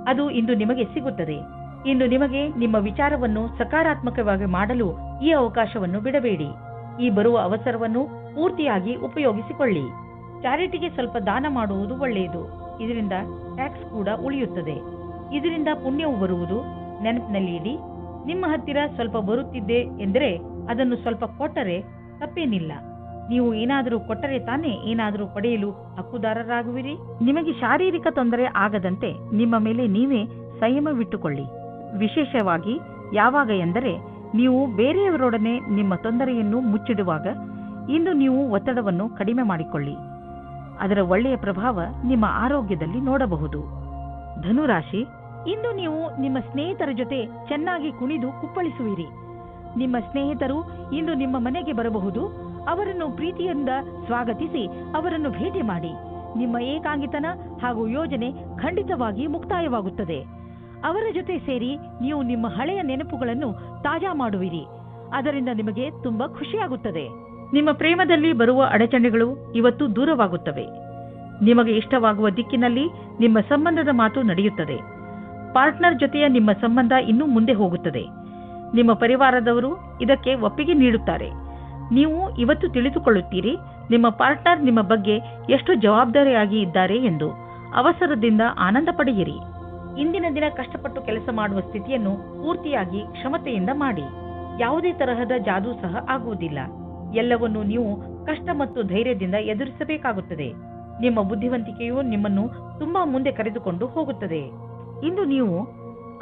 ಅದು ಇಂದು ನಿಮಗೆ ಸಿಗುತ್ತದೆ. ಇಂದು ನಿಮಗೆ ನಿಮ್ಮ ವಿಚಾರವನ್ನು ಸಕಾರಾತ್ಮಕವಾಗಿ ಮಾಡಲು ಈ ಅವಕಾಶವನ್ನು ಬಿಡಬೇಡಿ. ಈ ಬರುವ ಅವಸರವನ್ನು ಪೂರ್ತಿಯಾಗಿ ಉಪಯೋಗಿಸಿಕೊಳ್ಳಿ. ಚಾರಿಟಿಗೆ ಸ್ವಲ್ಪ ದಾನ ಮಾಡುವುದು ಒಳ್ಳೆಯದು. ಇದರಿಂದ ಟ್ಯಾಕ್ಸ್ ಕೂಡ ಉಳಿಯುತ್ತದೆ. ಇದರಿಂದ ಪುಣ್ಯವು ಬರುವುದು. ನೆನಪಿನಲ್ಲಿ ಇಡಿ, ನಿಮ್ಮ ಹತ್ತಿರ ಸ್ವಲ್ಪ ಬರುತ್ತಿದ್ದೆ ಎಂದರೆ ಅದನ್ನು ಸ್ವಲ್ಪ ಕೊಟ್ಟರೆ ತಪ್ಪೇನಿಲ್ಲ. ನೀವು ಏನಾದರೂ ಕೊಟ್ಟರೆ ತಾನೇ ಏನಾದರೂ ಪಡೆಯಲು ಹಕ್ಕುದಾರರಾಗುವಿರಿ. ನಿಮಗೆ ಶಾರೀರಿಕ ತೊಂದರೆ ಆಗದಂತೆ ನಿಮ್ಮ ಮೇಲೆ ನೀವೇ ಸಂಯಮವಿಟ್ಟುಕೊಳ್ಳಿ. ವಿಶೇಷವಾಗಿ ಯಾವಾಗ ಎಂದರೆ ನೀವು ಬೇರೆಯವರೊಡನೆ ನಿಮ್ಮ ತೊಂದರೆಯನ್ನು ಮುಚ್ಚಿಡುವಾಗ. ಇಂದು ನೀವು ಒತ್ತಡವನ್ನು ಕಡಿಮೆ ಮಾಡಿಕೊಳ್ಳಿ. ಅದರ ಒಳ್ಳೆಯ ಪ್ರಭಾವ ನಿಮ್ಮ ಆರೋಗ್ಯದಲ್ಲಿ ನೋಡಬಹುದು. ಧನುರಾಶಿ, ಇಂದು ನೀವು ನಿಮ್ಮ ಸ್ನೇಹಿತರ ಜೊತೆ ಚೆನ್ನಾಗಿ ಕುಣಿದು ಕುಪ್ಪಳಿಸುವಿರಿ. ನಿಮ್ಮ ಸ್ನೇಹಿತರು ಇಂದು ನಿಮ್ಮ ಮನೆಗೆ ಬರಬಹುದು. ಅವರನ್ನು ಪ್ರೀತಿಯಿಂದ ಸ್ವಾಗತಿಸಿ ಅವರನ್ನು ಭೇಟಿ ಮಾಡಿ. ನಿಮ್ಮ ಏಕಾಂಗಿತನ ಹಾಗೂ ಯೋಜನೆ ಖಂಡಿತವಾಗಿ ಮುಕ್ತಾಯವಾಗುತ್ತದೆ. ಅವರ ಜೊತೆ ಸೇರಿ ನೀವು ನಿಮ್ಮ ಹಳೆಯ ನೆನಪುಗಳನ್ನು ತಾಜಾ ಮಾಡುವಿರಿ. ಅದರಿಂದ ನಿಮಗೆ ತುಂಬಾ ಖುಷಿಯಾಗುತ್ತದೆ. ನಿಮ್ಮ ಪ್ರೇಮದಲ್ಲಿ ಬರುವ ಅಡಚಣೆಗಳು ಇವತ್ತು ದೂರವಾಗುತ್ತವೆ. ನಿಮಗೆ ಇಷ್ಟವಾಗುವ ದಿಕ್ಕಿನಲ್ಲಿ ನಿಮ್ಮ ಸಂಬಂಧದ ಮಾತು ನಡೆಯುತ್ತದೆ. ಪಾರ್ಟ್ನರ್ ಜೊತೆಯ ನಿಮ್ಮ ಸಂಬಂಧ ಇನ್ನೂ ಮುಂದೆ ಹೋಗುತ್ತದೆ. ನಿಮ್ಮ ಪರಿವಾರದವರು ಇದಕ್ಕೆ ಒಪ್ಪಿಗೆ ನೀಡುತ್ತಾರೆ. ನೀವು ಇವತ್ತು ತಿಳಿದುಕೊಳ್ಳುತ್ತೀರಿ ನಿಮ್ಮ ಪಾರ್ಟ್ನರ್ ನಿಮ್ಮ ಬಗ್ಗೆ ಎಷ್ಟು ಜವಾಬ್ದಾರಿಯಾಗಿ ಇದ್ದಾರೆ ಎಂದು. ಅವಸರದಿಂದ ಆನಂದ ಪಡೆಯಿರಿ. ಇಂದಿನ ದಿನ ಕಷ್ಟಪಟ್ಟು ಕೆಲಸ ಮಾಡುವ ಸ್ಥಿತಿಯನ್ನು ಪೂರ್ತಿಯಾಗಿ ಕ್ಷಮತೆಯಿಂದ ಮಾಡಿ. ಯಾವುದೇ ತರಹದ ಜಾದೂ ಸಹ ಆಗುವುದಿಲ್ಲ. ಎಲ್ಲವನ್ನೂ ನೀವು ಕಷ್ಟ ಮತ್ತು ಧೈರ್ಯದಿಂದ ಎದುರಿಸಬೇಕಾಗುತ್ತದೆ. ನಿಮ್ಮ ಬುದ್ಧಿವಂತಿಕೆಯು ನಿಮ್ಮನ್ನು ತುಂಬಾ ಮುಂದೆ ಕರೆದುಕೊಂಡು ಹೋಗುತ್ತದೆ. ಇಂದು ನೀವು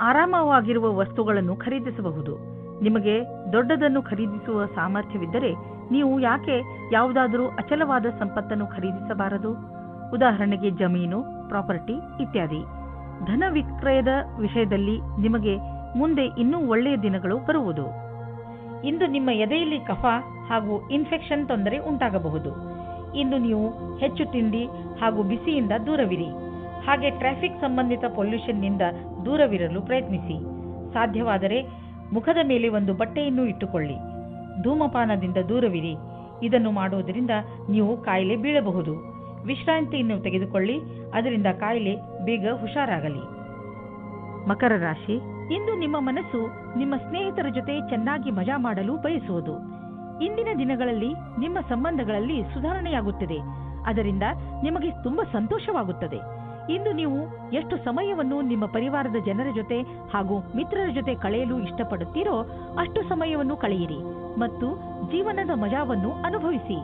ಆರಾಮವಾಗಿರುವ ವಸ್ತುಗಳನ್ನು ಖರೀದಿಸಬಹುದು. ನಿಮಗೆ ದೊಡ್ಡದನ್ನು ಖರೀದಿಸುವ ಸಾಮರ್ಥ್ಯವಿದ್ದರೆ ನೀವು ಯಾಕೆ ಯಾವುದಾದರೂ ಅಚಲವಾದ ಸಂಪತ್ತನ್ನು ಖರೀದಿಸಬಾರದು? ಉದಾಹರಣೆಗೆ ಜಮೀನು, ಪ್ರಾಪರ್ಟಿ ಇತ್ಯಾದಿ. ಧನ ವಿಕ್ರಯದ ವಿಷಯದಲ್ಲಿ ನಿಮಗೆ ಮುಂದೆ ಇನ್ನೂ ಒಳ್ಳೆಯ ದಿನಗಳು ಬರುವುದು. ಇಂದು ನಿಮ್ಮ ಎದೆಯಲ್ಲಿ ಕಫ ಹಾಗೂ ಇನ್ಫೆಕ್ಷನ್ ತೊಂದರೆ ಉಂಟಾಗಬಹುದು. ಇಂದು ನೀವು ಹೆಚ್ಚು ತಿಂಡಿ ಹಾಗೂ ಬಿಸಿಯಿಂದ ದೂರವಿರಿ. ಹಾಗೆ ಟ್ರಾಫಿಕ್ ಸಂಬಂಧಿತ ಪೊಲ್ಯೂಷನ್ನಿಂದ ದೂರವಿರಲು ಪ್ರಯತ್ನಿಸಿ. ಸಾಧ್ಯವಾದರೆ ಮುಖದ ಮೇಲೆ ಒಂದು ಬಟ್ಟೆಯನ್ನು ಇಟ್ಟುಕೊಳ್ಳಿ. ಧೂಮಪಾನದಿಂದ ದೂರವಿರಿ. ಇದನ್ನು ಮಾಡುವುದರಿಂದ ನೀವು ಕಾಯಿಲೆ ಬೀಳಬಹುದು. ವಿಶ್ರಾಂತಿಯನ್ನು ತೆಗೆದುಕೊಳ್ಳಿ. ಅದರಿಂದ ಕಾಯಿಲೆ ಬೇಗ ಹುಷಾರಾಗಲಿ. ಮಕರ ರಾಶಿ, ಇಂದು ನಿಮ್ಮ ಮನಸ್ಸು ನಿಮ್ಮ ಸ್ನೇಹಿತರ ಜೊತೆ ಚೆನ್ನಾಗಿ ಮಜಾ ಮಾಡಲು ಬಯಸುವುದು. ಇಂದಿನ ದಿನಗಳಲ್ಲಿ ನಿಮ್ಮ ಸಂಬಂಧಗಳಲ್ಲಿ ಸುಧಾರಣೆಯಾಗುತ್ತದೆ. ಅದರಿಂದ ನಿಮಗೆ ತುಂಬಾ ಸಂತೋಷವಾಗುತ್ತದೆ. ಇಂದು ನೀವು ಎಷ್ಟು ಸಮಯವನ್ನು ನಿಮ್ಮ ಪರಿವಾರದ ಜನರ ಜೊತೆ ಹಾಗೂ ಮಿತ್ರರ ಜೊತೆ ಕಳೆಯಲು ಇಷ್ಟಪಡುತ್ತೀರೋ ಅಷ್ಟು ಸಮಯವನ್ನು ಕಳೆಯಿರಿ ಮತ್ತು ಜೀವನದ ಮಜಾವನ್ನು ಅನುಭವಿಸಿ.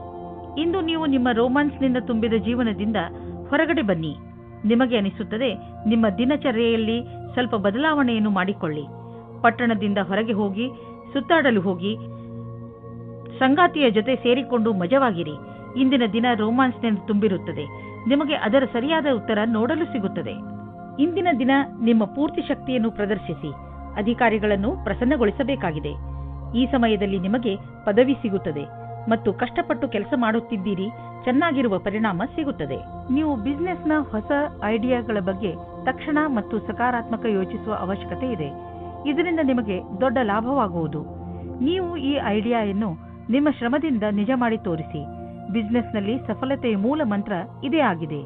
ಇಂದು ನೀವು ನಿಮ್ಮ ರೋಮಾನ್ಸ್ನಿಂದ ತುಂಬಿದ ಜೀವನದಿಂದ ಹೊರಗಡೆ ಬನ್ನಿ. ನಿಮಗೆ ಅನಿಸುತ್ತದೆ ನಿಮ್ಮ ದಿನಚರ್ಯೆಯಲ್ಲಿ ಸ್ವಲ್ಪ ಬದಲಾವಣೆಯನ್ನು ಮಾಡಿಕೊಳ್ಳಿ. ಪಟ್ಟಣದಿಂದ ಹೊರಗೆ ಹೋಗಿ ಸುತ್ತಾಡಲು ಹೋಗಿ ಸಂಗಾತಿಯ ಜೊತೆ ಸೇರಿಕೊಂಡು ಮಜವಾಗಿರಿ. ಇಂದಿನ ದಿನ ರೋಮಾನ್ಸ್ನಿಂದ ತುಂಬಿರುತ್ತದೆ. ನಿಮಗೆ ಅದರ ಸರಿಯಾದ ಉತ್ತರ ನೋಡಲು ಸಿಗುತ್ತದೆ. ಇಂದಿನ ದಿನ ನಿಮ್ಮ ಪೂರ್ತಿ ಶಕ್ತಿಯನ್ನು ಪ್ರದರ್ಶಿಸಿ. ಅಧಿಕಾರಿಗಳನ್ನು ಪ್ರಸನ್ನಗೊಳಿಸಬೇಕಾಗಿದೆ. ಈ ಸಮಯದಲ್ಲಿ ನಿಮಗೆ ಪದವಿ ಸಿಗುತ್ತದೆ ಮತ್ತು ಕಷ್ಟಪಟ್ಟು ಕೆಲಸ ಮಾಡುತ್ತಿದ್ದೀರಿ, ಚೆನ್ನಾಗಿರುವ ಪರಿಣಾಮ ಸಿಗುತ್ತದೆ. ನೀವು ಬಿಸಿನೆಸ್ನ ಹೊಸ ಐಡಿಯಾಗಳ ಬಗ್ಗೆ ತಕ್ಷಣ ಮತ್ತು ಸಕಾರಾತ್ಮಕ ಯೋಚಿಸುವ ಅವಶ್ಯಕತೆ ಇದೆ. ಇದರಿಂದ ನಿಮಗೆ ದೊಡ್ಡ ಲಾಭವಾಗುವುದು. ನೀವು ಈ ಐಡಿಯಾವನ್ನು ನಿಮ್ಮ ಶ್ರಮದಿಂದ ನಿಜ ಮಾಡಿ ತೋರಿಸಿ. ಬಿಸಿನೆಸ್ನಲ್ಲಿ ಸಫಲತೆಯ ಮೂಲ ಮಂತ್ರ ಇದೇ ಆಗಿದೆ.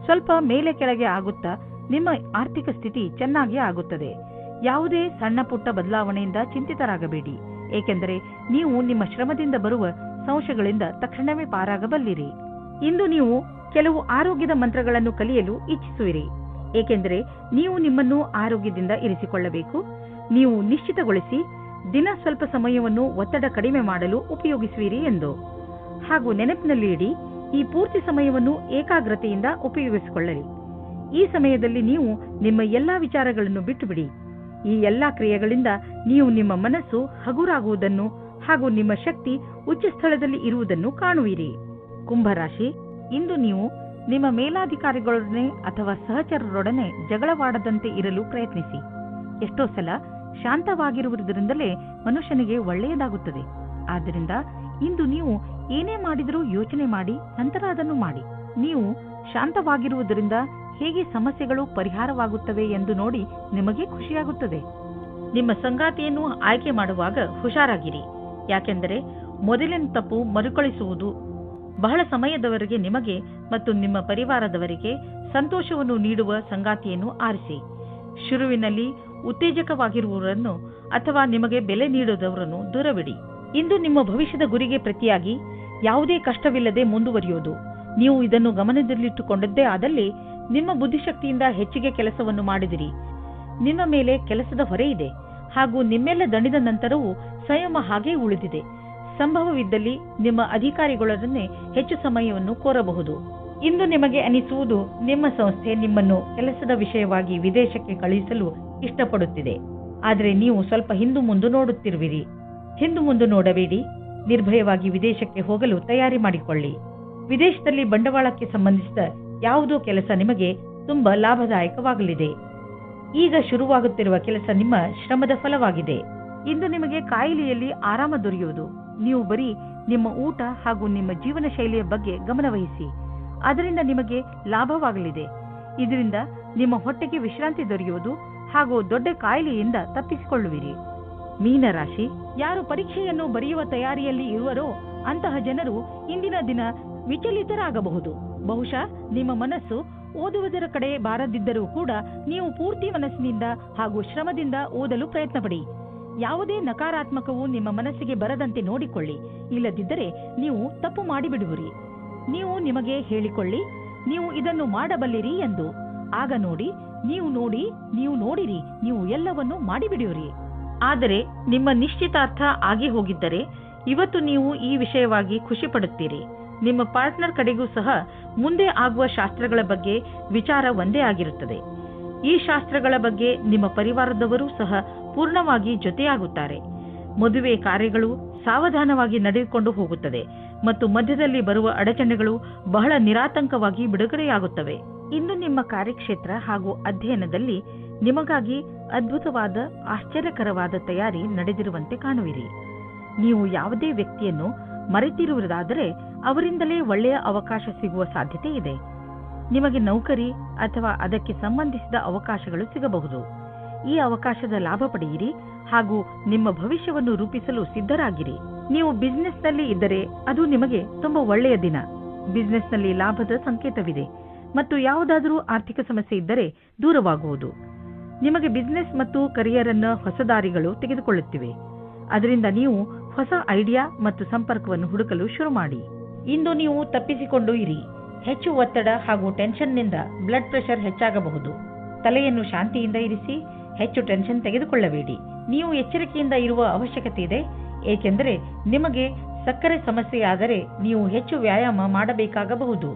ಸ್ವಲ್ಪ ಮೇಲೆ ಕೆಳಗೆ ಆಗುತ್ತಾ ನಿಮ್ಮ ಆರ್ಥಿಕ ಸ್ಥಿತಿ ಚೆನ್ನಾಗಿ ಆಗುತ್ತದೆ. ಯಾವುದೇ ಸಣ್ಣ ಪುಟ್ಟ ಬದಲಾವಣೆಯಿಂದ ಚಿಂತಿತರಾಗಬೇಡಿ, ಏಕೆಂದರೆ ನೀವು ನಿಮ್ಮ ಶ್ರಮದಿಂದ ಬರುವ ಸಂಶಯಗಳಿಂದ ತಕ್ಷಣವೇ ಪಾರಾಗಬಲ್ಲಿರಿ. ಇಂದು ನೀವು ಕೆಲವು ಆರೋಗ್ಯದ ಮಂತ್ರಗಳನ್ನು ಕಲಿಯಲು ಇಚ್ಛಿಸುವಿರಿ, ಏಕೆಂದರೆ ನೀವು ನಿಮ್ಮನ್ನು ಆರೋಗ್ಯದಿಂದ ಇರಿಸಿಕೊಳ್ಳಬೇಕು. ನೀವು ನಿಶ್ಚಿತಗೊಳಿಸಿ ದಿನ ಸ್ವಲ್ಪ ಸಮಯವನ್ನು ಒತ್ತಡ ಕಡಿಮೆ ಮಾಡಲು ಉಪಯೋಗಿಸುವಿರಿ ಎಂದು. ಹಾಗೂ ನೆನಪಿನಲ್ಲಿ ಇಡಿ, ಈ ಪೂರ್ತಿ ಸಮಯವನ್ನು ಏಕಾಗ್ರತೆಯಿಂದ ಉಪಯೋಗಿಸಿಕೊಳ್ಳಲಿ. ಈ ಸಮಯದಲ್ಲಿ ನೀವು ನಿಮ್ಮ ಎಲ್ಲಾ ವಿಚಾರಗಳನ್ನು ಬಿಟ್ಟುಬಿಡಿ. ಈ ಎಲ್ಲಾ ಕ್ರಿಯೆಗಳಿಂದ ನೀವು ನಿಮ್ಮ ಮನಸ್ಸು ಹಗುರಾಗುವುದನ್ನು ಹಾಗೂ ನಿಮ್ಮ ಶಕ್ತಿ ಉಚ್ಚ ಸ್ಥಳದಲ್ಲಿ ಇರುವುದನ್ನು ಕಾಣುವಿರಿ. ಕುಂಭರಾಶಿ, ಇಂದು ನೀವು ನಿಮ್ಮ ಮೇಲಾಧಿಕಾರಿಗಳೊಡನೆ ಅಥವಾ ಸಹಚರರೊಡನೆ ಜಗಳವಾಡದಂತೆ ಇರಲು ಪ್ರಯತ್ನಿಸಿ. ಎಷ್ಟೋ ಸಲ ಶಾಂತವಾಗಿರುವುದರಿಂದಲೇ ಮನುಷ್ಯನಿಗೆ ಒಳ್ಳೆಯದಾಗುತ್ತದೆ. ಆದ್ದರಿಂದ ಇಂದು ನೀವು ಏನೇ ಮಾಡಿದರೂ ಯೋಚನೆ ಮಾಡಿ ನಂತರ ಅದನ್ನು ಮಾಡಿ. ನೀವು ಶಾಂತವಾಗಿರುವುದರಿಂದ ಹೇಗೆ ಸಮಸ್ಯೆಗಳು ಪರಿಹಾರವಾಗುತ್ತವೆ ಎಂದು ನೋಡಿ ನಿಮಗೆ ಖುಷಿಯಾಗುತ್ತದೆ. ನಿಮ್ಮ ಸಂಗಾತಿಯನ್ನು ಆಯ್ಕೆ ಮಾಡುವಾಗ ಹುಷಾರಾಗಿರಿ, ಯಾಕೆಂದರೆ ಮೊದಲಿನ ತಪ್ಪು ಮರುಕಳಿಸುವುದು. ಬಹಳ ಸಮಯದವರೆಗೆ ನಿಮಗೆ ಮತ್ತು ನಿಮ್ಮ ಪರಿವಾರದವರಿಗೆ ಸಂತೋಷವನ್ನು ನೀಡುವ ಸಂಗಾತಿಯನ್ನು ಆರಿಸಿ. ಶುರುವಿನಲ್ಲಿ ಉತ್ತೇಜಕವಾಗಿರುವವರನ್ನು ಅಥವಾ ನಿಮಗೆ ಬೆಲೆ ನೀಡುವುದವರನ್ನು ದೂರವಿಡಿ. ಇಂದು ನಿಮ್ಮ ಭವಿಷ್ಯದ ಗುರಿಗೆ ಪ್ರತಿಯಾಗಿ ಯಾವುದೇ ಕಷ್ಟವಿಲ್ಲದೆ ಮುಂದುವರಿಯುವುದು. ನೀವು ಇದನ್ನು ಗಮನದಲ್ಲಿಟ್ಟುಕೊಂಡದ್ದೇ ಆದಲ್ಲಿ ನಿಮ್ಮ ಬುದ್ಧಿಶಕ್ತಿಯಿಂದ ಹೆಚ್ಚಿಗೆ ಕೆಲಸವನ್ನು ಮಾಡಿದಿರಿ. ನಿಮ್ಮ ಮೇಲೆ ಕೆಲಸದ ಹೊರೆ ಇದೆ ಹಾಗೂ ನಿಮ್ಮೆಲ್ಲ ದಣಿದ ನಂತರವೂ ಸಂಯಮ ಹಾಗೇ ಉಳಿದಿದೆ. ಸಂಭವವಿದ್ದಲ್ಲಿ ನಿಮ್ಮ ಅಧಿಕಾರಿಗಳೊಡನೆ ಹೆಚ್ಚು ಸಮಯವನ್ನು ಕೋರಬಹುದು. ಇಂದು ನಿಮಗೆ ಅನಿಸುವುದು ನಿಮ್ಮ ಸಂಸ್ಥೆ ನಿಮ್ಮನ್ನು ಕೆಲಸದ ವಿಷಯವಾಗಿ ವಿದೇಶಕ್ಕೆ ಕಳುಹಿಸಲು ಇಷ್ಟಪಡುತ್ತಿದೆ. ಆದರೆ ನೀವು ಸ್ವಲ್ಪ ಹಿಂದು ಮುಂದೆ ನೋಡುತ್ತಿರುವಿರಿ. ಹಿಂದು ಮುಂದೆ ನೋಡಬೇಡಿ, ನಿರ್ಭಯವಾಗಿ ವಿದೇಶಕ್ಕೆ ಹೋಗಲು ತಯಾರಿ ಮಾಡಿಕೊಳ್ಳಿ. ವಿದೇಶದಲ್ಲಿ ಬಂಡವಾಳಕ್ಕೆ ಸಂಬಂಧಿಸಿದ ಯಾವುದೋ ಕೆಲಸ ನಿಮಗೆ ತುಂಬಾ ಲಾಭದಾಯಕವಾಗಲಿದೆ. ಈಗ ಶುರುವಾಗುತ್ತಿರುವ ಕೆಲಸ ನಿಮ್ಮ ಶ್ರಮದ ಫಲವಾಗಿದೆ. ಇಂದು ನಿಮಗೆ ಕಾಯಿಲೆಯಲ್ಲಿ ಆರಾಮ ದೊರೆಯುವುದು. ನೀವು ಬರೀ ನಿಮ್ಮ ಊಟ ಹಾಗೂ ನಿಮ್ಮ ಜೀವನ ಶೈಲಿಯ ಬಗ್ಗೆ ಗಮನವಹಿಸಿ, ಅದರಿಂದ ನಿಮಗೆ ಲಾಭವಾಗಲಿದೆ. ಇದರಿಂದ ನಿಮ್ಮ ಹೊಟ್ಟೆಗೆ ವಿಶ್ರಾಂತಿ ದೊರೆಯುವುದು ಹಾಗೂ ದೊಡ್ಡ ಕಾಯಿಲೆಯಿಂದ ತಪ್ಪಿಸಿಕೊಳ್ಳುವಿರಿ. ಮೀನರಾಶಿ, ಯಾರು ಪರೀಕ್ಷೆಯನ್ನು ಬರೆಯುವ ತಯಾರಿಯಲ್ಲಿ ಇರುವರೋ ಅಂತಹ ಜನರು ಇಂದಿನ ದಿನ ವಿಚಲಿತರಾಗಬಹುದು. ಬಹುಶಃ ನಿಮ್ಮ ಮನಸ್ಸು ಓದುವುದರ ಕಡೆ ಬಾರದಿದ್ದರೂ ಕೂಡ ನೀವು ಪೂರ್ತಿ ಮನಸ್ಸಿನಿಂದ ಹಾಗೂ ಶ್ರಮದಿಂದ ಓದಲು ಪ್ರಯತ್ನಪಡಿ. ಯಾವುದೇ ನಕಾರಾತ್ಮಕವು ನಿಮ್ಮ ಮನಸ್ಸಿಗೆ ಬರದಂತೆ ನೋಡಿಕೊಳ್ಳಿ, ಇಲ್ಲದಿದ್ದರೆ ನೀವು ತಪ್ಪು ಮಾಡಿಬಿಡುವಿರಿ. ನೀವು ನಿಮಗೆ ಹೇಳಿಕೊಳ್ಳಿ, ನೀವು ಇದನ್ನು ಮಾಡಬಲ್ಲಿರಿ ಎಂದು. ಆಗ ನೋಡಿ, ನೀವು ನೋಡಿರಿ, ನೀವು ಎಲ್ಲವನ್ನೂ ಮಾಡಿಬಿಡುವಿರಿ. ಆದರೆ ನಿಮ್ಮ ನಿಶ್ಚಿತಾರ್ಥ ಆಗಿ ಹೋಗಿದ್ದರೆ ಇವತ್ತು ನೀವು ಈ ವಿಷಯವಾಗಿ ಖುಷಿ ಪಡುತ್ತೀರಿ. ನಿಮ್ಮ ಪಾರ್ಟ್ನರ್ ಕಡೆಗೂ ಸಹ ಮುಂದೆ ಆಗುವ ಶಾಸ್ತ್ರಗಳ ಬಗ್ಗೆ ವಿಚಾರ ಒಂದೇ ಆಗಿರುತ್ತದೆ. ಈ ಶಾಸ್ತ್ರಗಳ ಬಗ್ಗೆ ನಿಮ್ಮ ಪರಿವಾರದವರೂ ಸಹ ಪೂರ್ಣವಾಗಿ ಜೊತೆಯಾಗುತ್ತಾರೆ. ಮದುವೆ ಕಾರ್ಯಗಳು ಸಾವಧಾನವಾಗಿ ನಡೆದುಕೊಂಡು ಹೋಗುತ್ತದೆ ಮತ್ತು ಮಧ್ಯದಲ್ಲಿ ಬರುವ ಅಡಚಣೆಗಳು ಬಹಳ ನಿರಾತಂಕವಾಗಿ ಬಿಡುಗಡೆಯಾಗುತ್ತವೆ. ಇಂದು ನಿಮ್ಮ ಕಾರ್ಯಕ್ಷೇತ್ರ ಹಾಗೂ ಅಧ್ಯಯನದಲ್ಲಿ ನಿಮಗಾಗಿ ಅದ್ಭುತವಾದ ಆಶ್ಚರ್ಯಕರವಾದ ತಯಾರಿ ನಡೆದಿರುವಂತೆ ಕಾಣುವಿರಿ. ನೀವು ಯಾವುದೇ ವ್ಯಕ್ತಿಯನ್ನು ಮರೆತಿರುವುದಾದರೆ ಅವರಿಂದಲೇ ಒಳ್ಳೆಯ ಅವಕಾಶ ಸಿಗುವ ಸಾಧ್ಯತೆ ಇದೆ. ನಿಮಗೆ ನೌಕರಿ ಅಥವಾ ಅದಕ್ಕೆ ಸಂಬಂಧಿಸಿದ ಅವಕಾಶಗಳು ಸಿಗಬಹುದು. ಈ ಅವಕಾಶದ ಲಾಭ ಪಡೆಯಿರಿ ಹಾಗೂ ನಿಮ್ಮ ಭವಿಷ್ಯವನ್ನು ರೂಪಿಸಲು ಸಿದ್ಧರಾಗಿರಿ. ನೀವು ಬಿಸಿನೆಸ್ನಲ್ಲಿ ಇದ್ದರೆ ಅದು ನಿಮಗೆ ತುಂಬಾ ಒಳ್ಳೆಯ ದಿನ. ಬಿಸಿನೆಸ್ನಲ್ಲಿ ಲಾಭದ ಸಂಕೇತವಿದೆ ಮತ್ತು ಯಾವುದಾದರೂ ಆರ್ಥಿಕ ಸಮಸ್ಯೆ ಇದ್ದರೆ ದೂರವಾಗುವುದು. ನಿಮಗೆ ಬಿಸಿನೆಸ್ ಮತ್ತು ಕರಿಯರ್ ಅನ್ನು ಹೊಸ ದಾರಿಗಳು ತೆಗೆದುಕೊಳ್ಳುತ್ತಿವೆ. ಅದರಿಂದ ನೀವು ಹೊಸ ಐಡಿಯಾ ಮತ್ತು ಸಂಪರ್ಕವನ್ನು ಹುಡುಕಲು ಶುರು ಮಾಡಿ. ಇಂದು ನೀವು ತಪ್ಪಿಸಿಕೊಂಡು ಇರಿ. ಹೆಚ್ಚು ಒತ್ತಡ ಹಾಗೂ ಟೆನ್ಷನ್ನಿಂದ ಬ್ಲಡ್ ಪ್ರೆಷರ್ ಹೆಚ್ಚಾಗಬಹುದು. ತಲೆಯನ್ನು ಶಾಂತಿಯಿಂದ ಇರಿಸಿ. ಹೆಚ್ಚು ಟೆನ್ಷನ್ ತೆಗೆದುಕೊಳ್ಳಬೇಡಿ. ನೀವು ಎಚ್ಚರಿಕೆಯಿಂದ ಇರುವ ಅವಶ್ಯಕತೆ ಇದೆ, ಏಕೆಂದರೆ ನಿಮಗೆ ಸಕ್ಕರೆ ಸಮಸ್ಯೆಯಾದರೆ ನೀವು ಹೆಚ್ಚು ವ್ಯಾಯಾಮ ಮಾಡಬೇಕಾಗಬಹುದು.